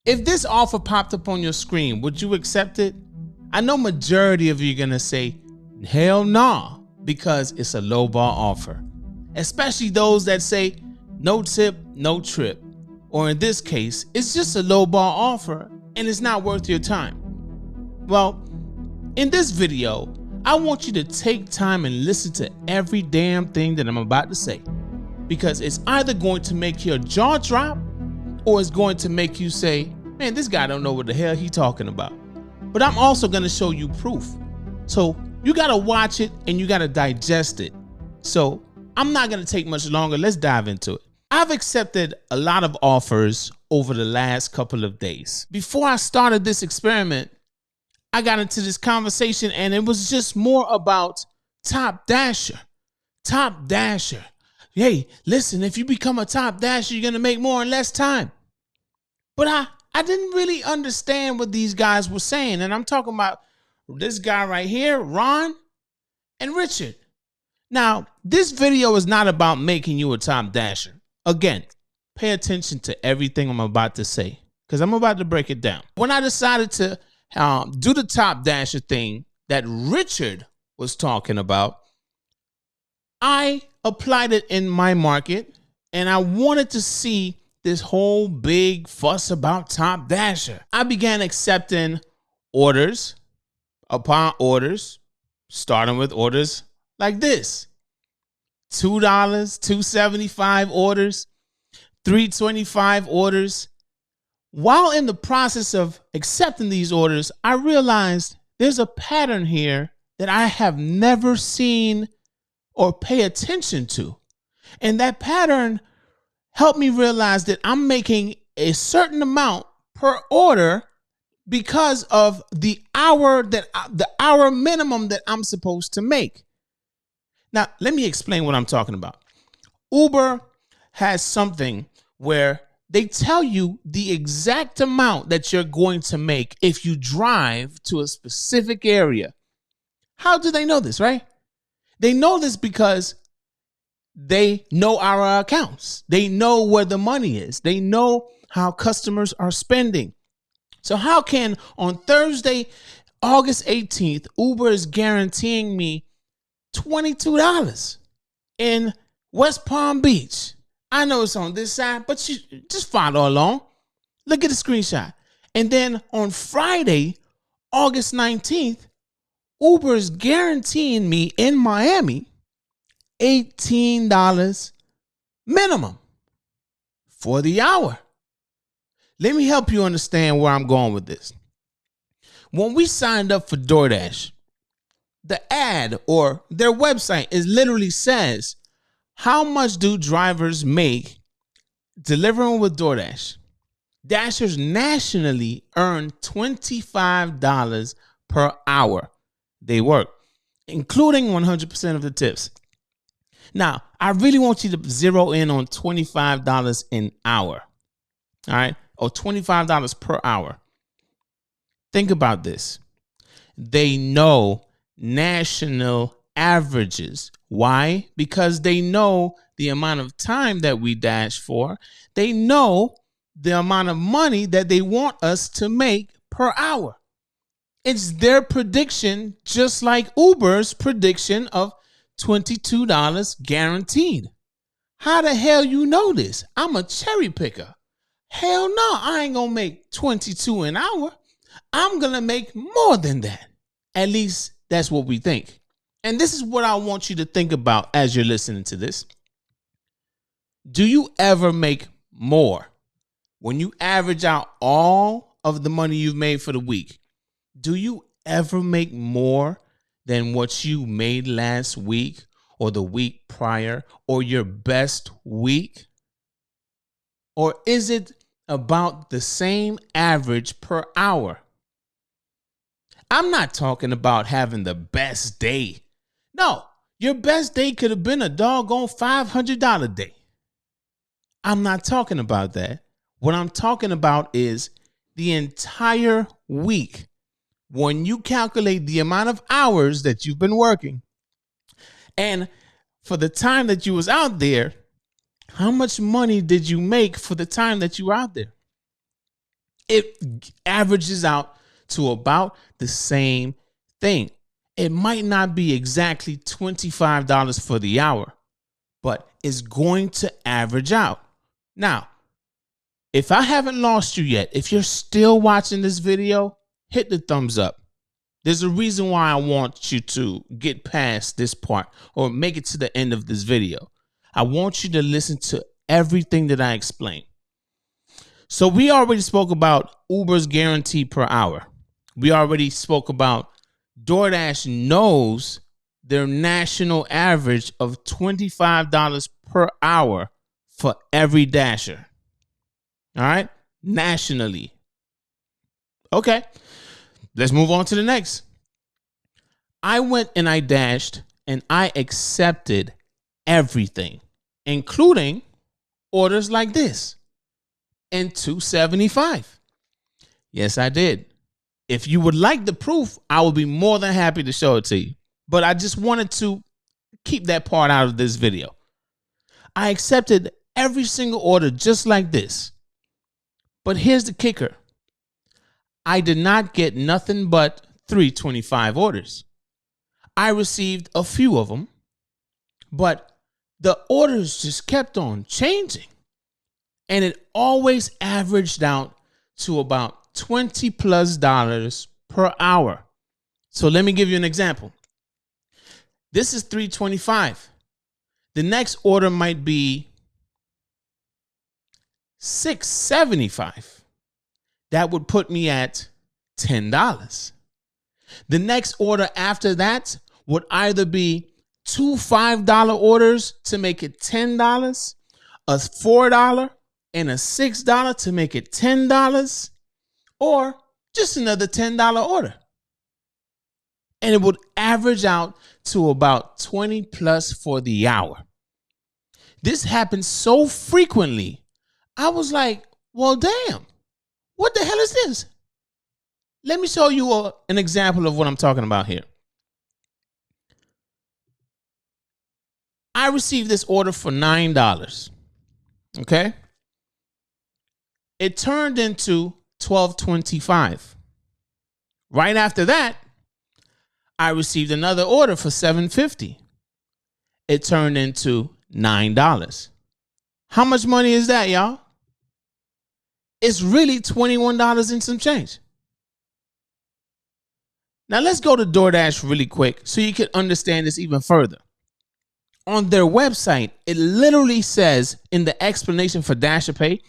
If this offer popped up on your screen, would you accept it? I know majority of you are gonna say, hell nah, because it's a lowball offer. Especially those that say, no tip, no trip. Or in this case, it's just a lowball offer and it's not worth your time. Well, in this video, I want you to take time and listen to every damn thing that I'm about to say, because it's either going to make your jaw drop or it's going to make you say, man, this guy don't know what the hell he talking about. But I'm also going to show you proof. So you got to watch it and you got to digest it. So I'm not going to take much longer. Let's dive into it. I've accepted a lot of offers over the last couple of days. Before I started this experiment, I got into this conversation and it was just more about Top Dasher. Top Dasher. Hey, listen, if you become a Top Dasher, you're going to make more in less time. But I didn't really understand what these guys were saying. And I'm talking about this guy right here, Ron and Richard. Now, this video is not about making you a Top Dasher. Again, pay attention to everything I'm about to say, because I'm about to break it down. When I decided to do the Top Dasher thing that Richard was talking about, I applied it in my market and I wanted to see this whole big fuss about Top Dasher. I began accepting orders upon orders, starting with orders like this. $2, $2.75 orders, $3.25 orders. While in the process of accepting these orders, I realized there's a pattern here that I have never seen or pay attention to. And that pattern helped me realize that I'm making a certain amount per order because of the hour minimum that I'm supposed to make. Now, let me explain what I'm talking about. Uber has something where they tell you the exact amount that you're going to make if you drive to a specific area. How do they know this, right? They know this because they know our accounts. They know where the money is. They know how customers are spending. So how can on Thursday, August 18th, Uber is guaranteeing me $22 in West Palm Beach? I know it's on this side, but you just follow along. Look at the screenshot. And then on Friday, August 19th, Uber is guaranteeing me in Miami $18 minimum for the hour. Let me help you understand where I'm going with this. When we signed up for DoorDash, the ad or their website is literally says, how much do drivers make delivering with DoorDash? Dashers nationally earn $25 per hour they work, including 100% of the tips. Now, I really want you to zero in on $25 an hour, all right, or $25 per hour. Think about this. They know national averages. Why? Because they know the amount of time that we dash for. They know the amount of money that they want us to make per hour. It's their prediction, just like Uber's prediction of $22 guaranteed. How the hell you know this? I'm a cherry picker. Hell no, I ain't gonna make $22 an hour. I'm gonna make more than that. At least that's what we think. And this is what I want you to think about as you're listening to this. Do you ever make more? When you average out all of the money you've made for the week, do you ever make more than what you made last week or the week prior or your best week? Or is it about the same average per hour? I'm not talking about having the best day. No, your best day could have been a doggone $500 day. I'm not talking about that. What I'm talking about is the entire week. When you calculate the amount of hours that you've been working and for the time that you was out there, how much money did you make for the time that you were out there? It averages out to about the same thing. It might not be exactly $25 for the hour, but it's going to average out. Now, if I haven't lost you yet, if you're still watching this video, hit the thumbs up. There's a reason why I want you to get past this part or make it to the end of this video. I want you to listen to everything that I explained. So we already spoke about Uber's guarantee per hour. We already spoke about DoorDash knows their national average of $25 per hour for every dasher. All right? Nationally. Okay. Let's move on to the next. I went and I dashed and I accepted everything, including orders like this and $2.75. Yes, I did. If you would like the proof, I would be more than happy to show it to you. But I just wanted to keep that part out of this video. I accepted every single order just like this. But here's the kicker. I did not get nothing but 325 orders. I received a few of them, but the orders just kept on changing. And it always averaged out to about $20+ per hour. So let me give you an example. This is $3.25. The next order might be $6.75. That would put me at $10. The next order after that would either be two $5 orders to make it $10, a $4 and a $6 to make it $10, or just another $10 order. And it would average out to about $20+ for the hour. This happens so frequently. I was like, well, damn, what the hell is this? Let me show you an example of what I'm talking about here. I received this order for $9. Okay. It turned into $12.25. Right after that, I received another order for $7.50. It turned into $9. How much money is that, y'all? It's really $21 and some change. Now let's go to DoorDash really quick so you can understand this even further. On their website, it literally says in the explanation for Dasher Pay,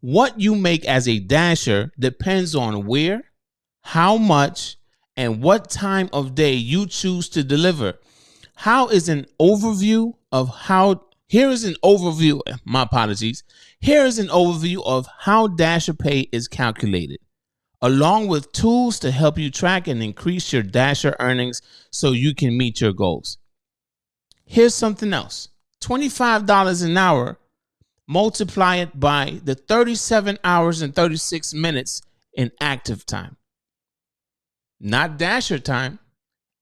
what you make as a dasher depends on where, how much, and what time of day you choose to deliver. Here is an overview of how Dasher Pay is calculated, along with tools to help you track and increase your Dasher earnings so you can meet your goals. Here's something else. $25 an hour, multiply it by the 37 hours and 36 minutes in active time. Not Dasher time,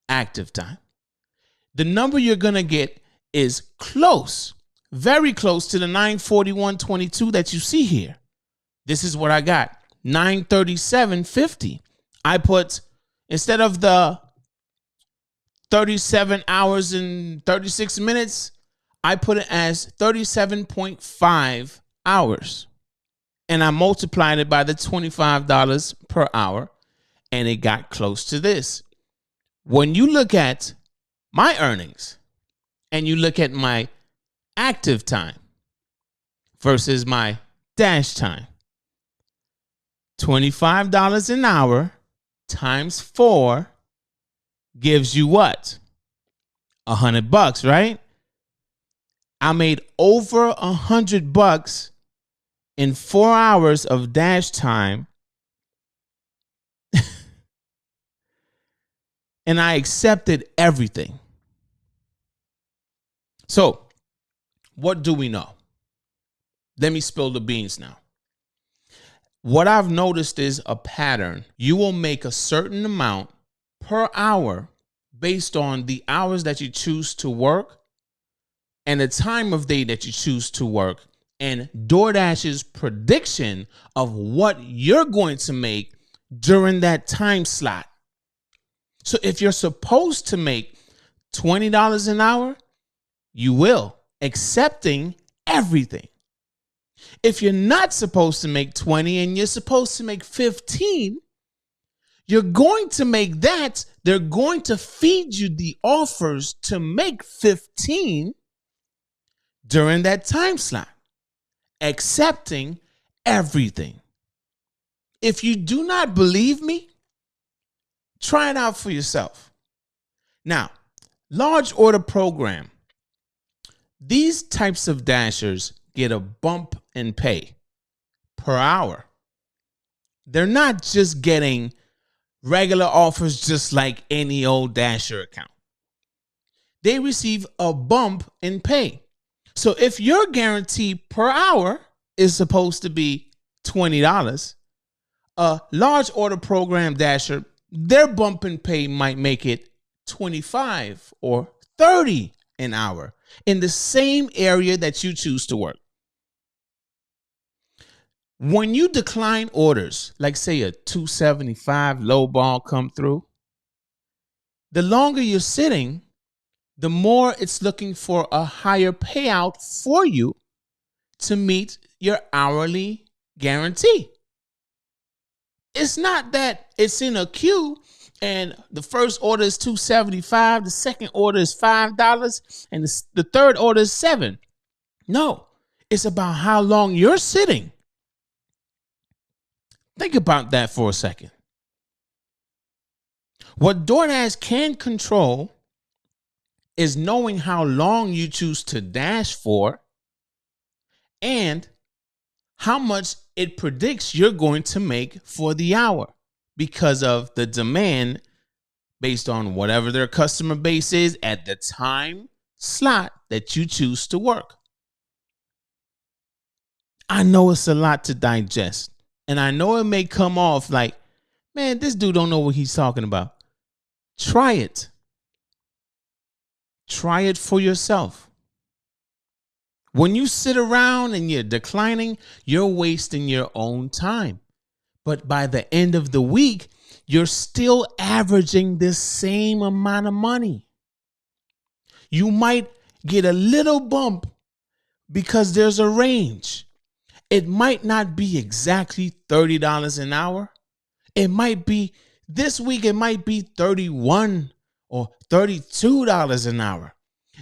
active time. The number you're going to get is close, very close to the 941.22 that you see here. This is what I got, 937.50. I put, instead of the 37 hours and 36 minutes, I put it as 37.5 hours. And I multiplied it by the $25 per hour, and it got close to this. When you look at my earnings and you look at my active time versus my dash time, $25 an hour times 4 gives you what? $100, right? I made over $100 in 4 hours of dash time. And I accepted everything. So, what do we know? Let me spill the beans now. What I've noticed is a pattern. You will make a certain amount per hour based on the hours that you choose to work and the time of day that you choose to work and DoorDash's prediction of what you're going to make during that time slot. So if you're supposed to make $20 an hour, you will, accepting everything. If you're not supposed to make 20 and you're supposed to make 15, you're going to make that. They're going to feed you the offers to make 15 during that time slot, accepting everything. If you do not believe me, try it out for yourself. Now, large order program. These types of dashers get a bump in pay per hour. They're not just getting regular offers just like any old dasher account. They receive a bump in pay. So if your guarantee per hour is supposed to be $20, a large order program dasher, their bump in pay might make it $25 or $30 an hour in the same area that you choose to work. When you decline orders, like say a $275 low ball come through, the longer you're sitting, the more it's looking for a higher payout for you to meet your hourly guarantee. It's not that it's in a queue and the first order is $275, the second order is $5, and the third order is $7. No, it's about how long you're sitting. Think about that for a second. What DoorDash can control is knowing how long you choose to dash for and how much it predicts you're going to make for the hour because of the demand based on whatever their customer base is at the time slot that you choose to work. I know it's a lot to digest, and I know it may come off like, man, this dude don't know what he's talking about. Try it. Try it for yourself. When you sit around and you're declining, you're wasting your own time. But by the end of the week, you're still averaging the same amount of money. You might get a little bump because there's a range. It might not be exactly $30 an hour. It might be this week, it might be $31 or $32 an hour.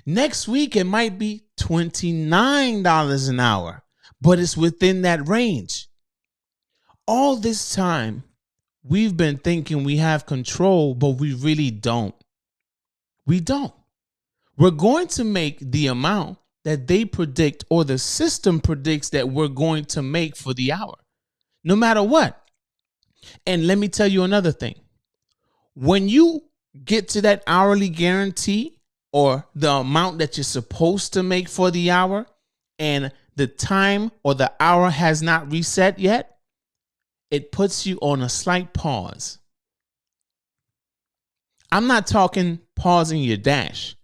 Next week, it might be $29 an hour, but it's within that range. All this time, we've been thinking we have control, but we really don't. We don't. We're going to make the amount that they predict or the system predicts that we're going to make for the hour, no matter what. And let me tell you another thing. When you get to that hourly guarantee or the amount that you're supposed to make for the hour and the time or the hour has not reset yet, it puts you on a slight pause. I'm not talking pausing your dash.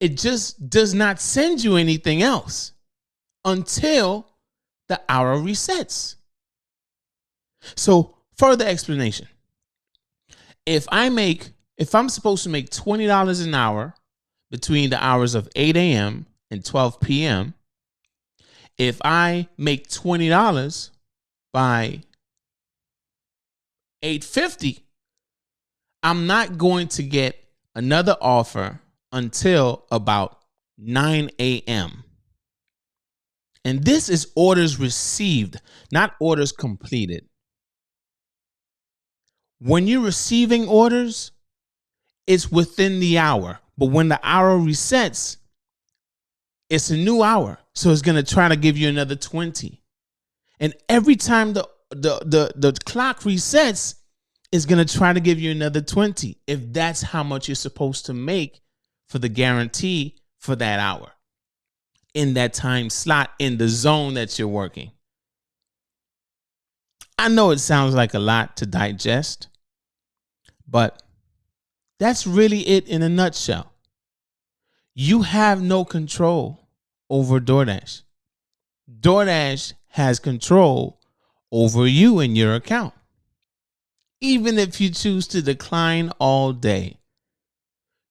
It just does not send you anything else until the hour resets. So, further explanation. If I'm supposed to make $20 an hour between the hours of 8 a.m. and 12 p.m., if I make $20 by 8:50, I'm not going to get another offer until about 9 a.m. And this is orders received, not orders completed. When you're receiving orders, it's within the hour. But when the hour resets, it's a new hour. So it's going to try to give you another 20. And every time the clock resets, it's going to try to give you another 20 if that's how much you're supposed to make for the guarantee for that hour in that time slot in the zone that you're working. I know it sounds like a lot to digest, but that's really it in a nutshell. You have no control over DoorDash. DoorDash has control over you and your account. Even if you choose to decline all day,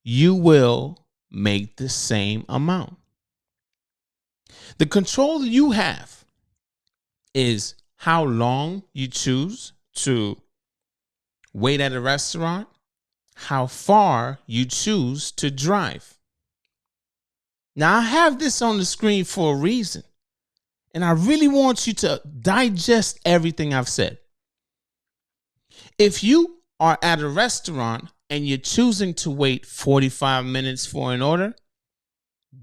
you will make the same amount. The control you have is how long you choose to wait at a restaurant, how far you choose to drive. Now, I have this on the screen for a reason, and I really want you to digest everything I've said. If you are at a restaurant and you're choosing to wait 45 minutes for an order,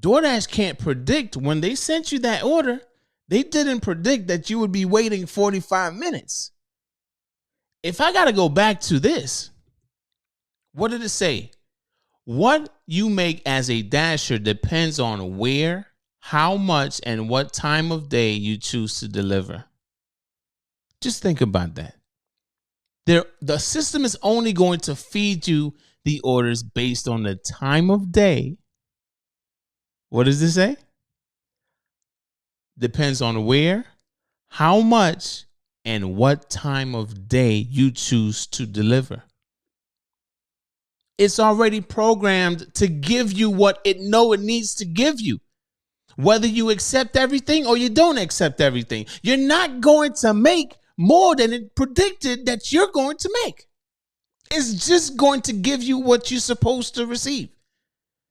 DoorDash can't predict when they sent you that order. They didn't predict that you would be waiting 45 minutes. If I got to go back to this, what did it say? What you make as a dasher depends on where, how much, and what time of day you choose to deliver. Just think about that. The system is only going to feed you the orders based on the time of day. What does this say? Depends on where, how much, and what time of day you choose to deliver. It's already programmed to give you what it needs to give you. Whether you accept everything or you don't accept everything, you're not going to make more than it predicted that you're going to make. It's just going to give you what you're supposed to receive.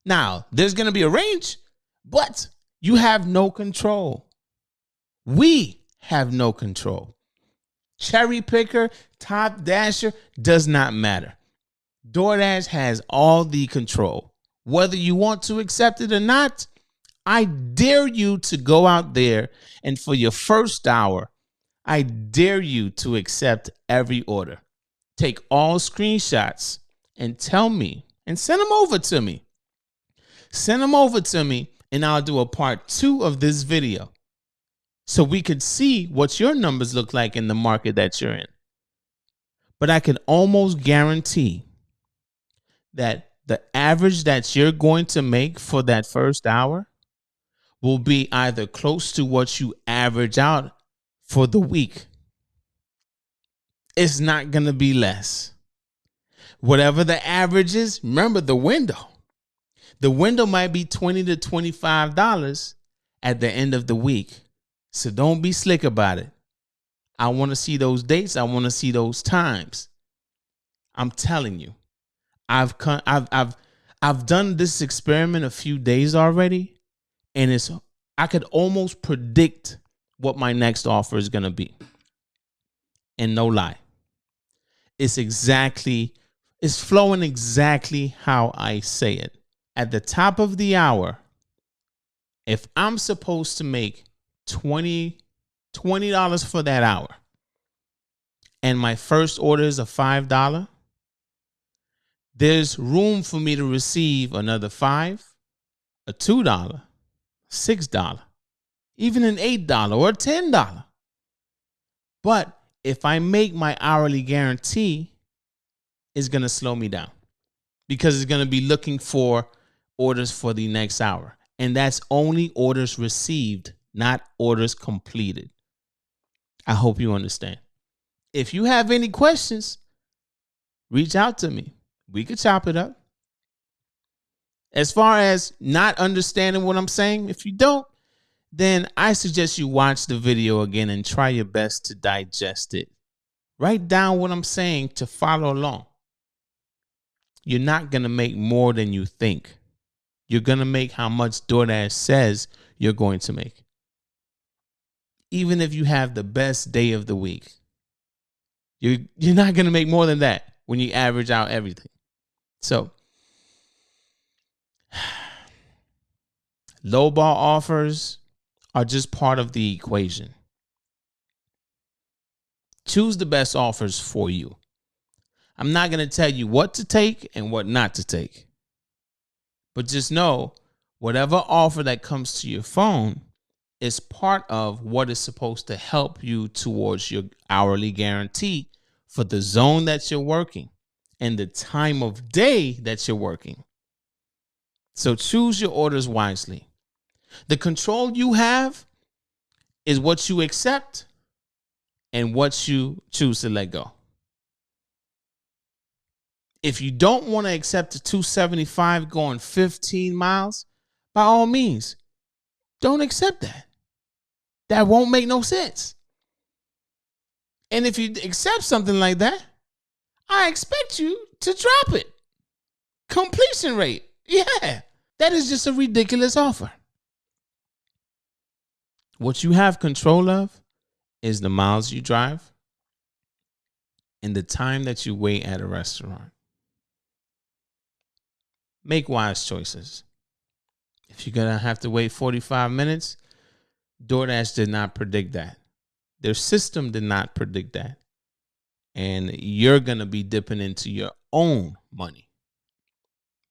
Now, there's going to be a range, but you have no control. We have no control. Cherry picker, top dasher, does not matter. DoorDash has all the control. Whether you want to accept it or not, I dare you to go out there and for your first hour, I dare you to accept every order. Take all screenshots and tell me and send them over to me. Send them over to me and I'll do a part 2 of this video so we could see what your numbers look like in the market that you're in. But I can almost guarantee that the average that you're going to make for that first hour will be either close to what you average out for the week. It's not going to be less. Whatever the average is, remember the window. The window might be $20 to $25 at the end of the week. So don't be slick about it. I want to see those dates. I want to see those times. I'm telling you, I've done this experiment a few days already, and I could almost predict what my next offer is going to be. And no lie, it's flowing exactly how I say it. At the top of the hour, if I'm supposed to make $20 for that hour, and my first order is a $5, there's room for me to receive another $5, a $2, $6, even an $8 or a $10. But if I make my hourly guarantee, it's going to slow me down because it's going to be looking for orders for the next hour. And that's only orders received, not orders completed. I hope you understand. If you have any questions, reach out to me. We could chop it up. As far as not understanding what I'm saying, if you don't, then I suggest you watch the video again and try your best to digest it. Write down what I'm saying to follow along. You're not going to make more than you think. You're going to make how much DoorDash says you're going to make. Even if you have the best day of the week, you're not going to make more than that when you average out everything. So, lowball offers are just part of the equation. Choose the best offers for you. I'm not going to tell you what to take and what not to take. But just know, whatever offer that comes to your phone is part of what is supposed to help you towards your hourly guarantee for the zone that you're working and the time of day that you're working. So choose your orders wisely. The control you have is what you accept and what you choose to let go. If you don't want to accept the $275 going 15 miles, by all means, don't accept that. That won't make no sense. And if you accept something like that, I expect you to drop it. Completion rate. Yeah, that is just a ridiculous offer. What you have control of is the miles you drive and the time that you wait at a restaurant. Make wise choices. If you're going to have to wait 45 minutes, DoorDash did not predict that. Their system did not predict that. And you're going to be dipping into your own money.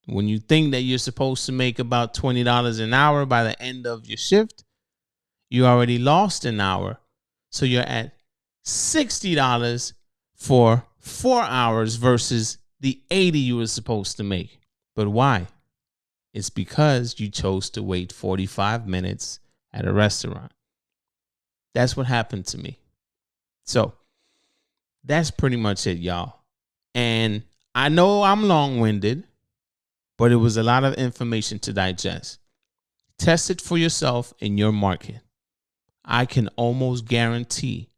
When you think that you're supposed to make about $20 an hour by the end of your shift, you already lost an hour. So you're at $60 for 4 hours versus the $80 you were supposed to make. But why? It's because you chose to wait 45 minutes at a restaurant. That's what happened to me. So that's pretty much it, y'all. And I know I'm long-winded, but it was a lot of information to digest. Test it for yourself in your market. I can almost guarantee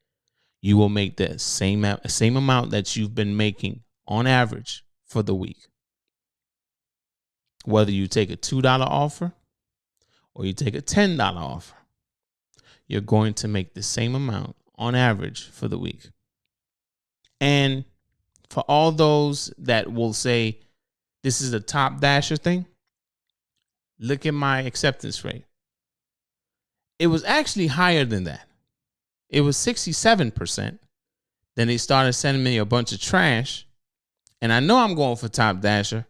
you will make the same amount that you've been making on average for the week. Whether you take a $2 offer or you take a $10 offer, you're going to make the same amount on average for the week. And for all those that will say this is a top dasher thing, look at my acceptance rate. It was actually higher than that. It was 67%. Then they started sending me a bunch of trash. And I know I'm going for top dasher.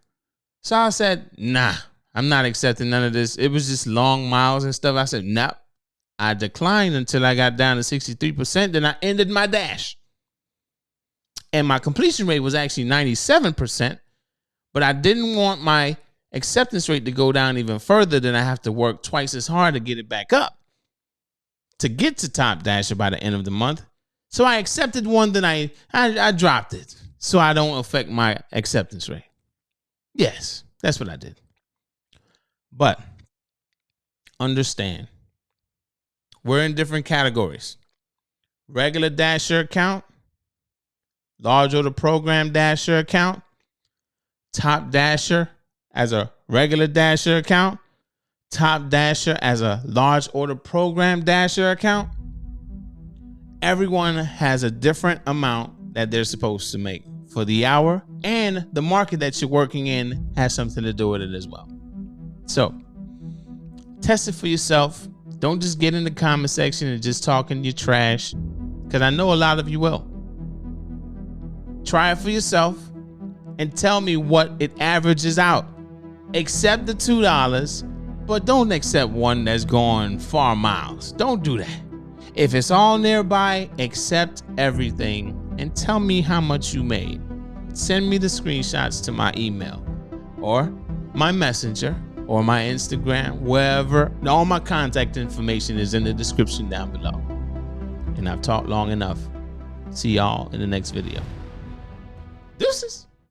So I said, nah, I'm not accepting none of this. It was just long miles and stuff. I said, nah. I declined until I got down to 63%. Then I ended my dash. And my completion rate was actually 97%. But I didn't want my acceptance rate to go down even further. Then I have to work twice as hard to get it back up to get to top dasher by the end of the month. So I accepted one, then I dropped it so I don't affect my acceptance rate. Yes, that's what I did. But understand, we're in different categories. Regular dasher account, large order program dasher account, top dasher as a regular dasher account, top dasher as a large order program dasher account. Everyone has a different amount that they're supposed to make for the hour, and the market that you're working in has something to do with it as well. So test it for yourself. Don't just get in the comment section and just talking your trash, because I know a lot of you will. Try it for yourself and tell me what it averages out. Accept the $2, but don't accept one that's going far miles. Don't do that. If it's all nearby, accept everything and tell me how much you made. Send me the screenshots to my email or my messenger or my Instagram, wherever. All my contact information is in the description down below. And I've talked long enough. See y'all in the next video. Deuces.